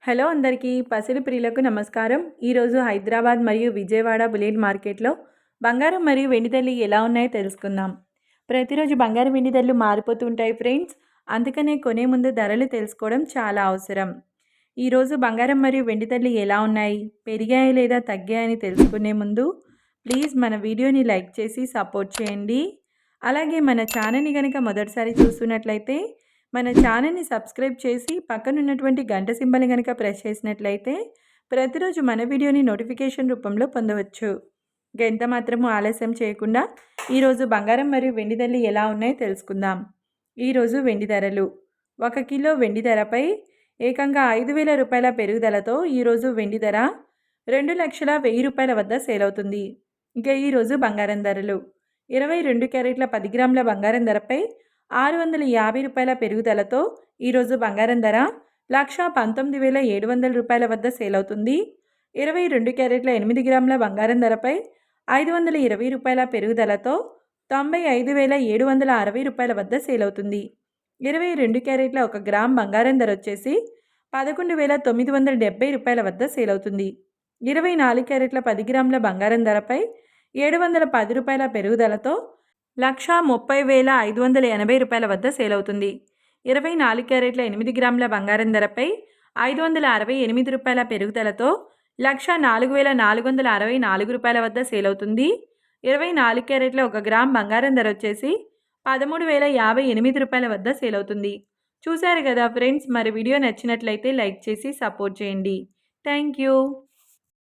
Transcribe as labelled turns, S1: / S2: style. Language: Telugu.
S1: హలో అందరికీ పసిడి ప్రియులకు నమస్కారం. ఈరోజు హైదరాబాద్ మరియు విజయవాడ బులియన్ మార్కెట్లో బంగారం మరియు వెండి ధరలు ఎలా ఉన్నాయో తెలుసుకుందాం. ప్రతిరోజు బంగారం వెండి ధరలు మారిపోతూ ఉంటాయి ఫ్రెండ్స్. అందుకనే కొనే ముందు ధరలు తెలుసుకోవడం చాలా అవసరం. ఈరోజు బంగారం మరియు వెండి ధరలు ఎలా ఉన్నాయి, పెరిగాయి లేదా తగ్గాయని తెలుసుకునే ముందు ప్లీజ్ మన వీడియోని లైక్ చేసి సపోర్ట్ చేయండి. అలాగే మన ఛానల్ని కనుక మొదటిసారి చూస్తున్నట్లయితే మన ఛానల్ని సబ్స్క్రైబ్ చేసి పక్కనున్నటువంటి గంట సింబల్ని కనుక ప్రెస్ చేసినట్లయితే ప్రతిరోజు మన వీడియోని నోటిఫికేషన్ రూపంలో పొందవచ్చు. ఎంత మాత్రము ఆలస్యం చేయకుండా ఈరోజు బంగారం మరియు వెండి ధరలు ఎలా ఉన్నాయో తెలుసుకుందాం. ఈరోజు వెండి ధరలు 1 కిలో వెండి ధరపై ఏకంగా 5,000 రూపాయల పెరుగుదలతో ఈరోజు వెండి ధర 2,01,000 రూపాయల వద్ద సేల్ అవుతుంది. ఇక ఈరోజు బంగారం ధరలు 22 క్యారెట్ల 10 గ్రాముల బంగారం ధరపై 650 రూపాయల పెరుగుదలతో ఈరోజు బంగారం ధర 1,19,700 రూపాయల వద్ద సేల్ అవుతుంది. 22 క్యారెట్ల 8 గ్రాముల బంగారం ధరపై 520 రూపాయల పెరుగుదలతో 95,760 రూపాయల వద్ద సేల్ అవుతుంది. 22 క్యారెట్ల 1 గ్రామ్ బంగారం ధర వచ్చేసి 11,970 రూపాయల వద్ద సేల్ అవుతుంది. 24 క్యారెట్ల 10 గ్రాముల బంగారం ధరపై 710 రూపాయల పెరుగుదలతో 1,30,580 రూపాయల వద్ద సేల్ అవుతుంది. 24 క్యారెట్ల 8 గ్రాముల బంగారం ధరపై 568 రూపాయల పెరుగుదలతో 1,04,464 రూపాయల వద్ద సేల్ అవుతుంది. 24 క్యారెట్ల 1 గ్రామ్ బంగారం ధర వచ్చేసి 13,058 రూపాయల వద్ద సేల్ అవుతుంది. చూశారు కదా ఫ్రెండ్స్, మరి వీడియో నచ్చినట్లయితే లైక్ చేసి సపోర్ట్ చేయండి. Thank you.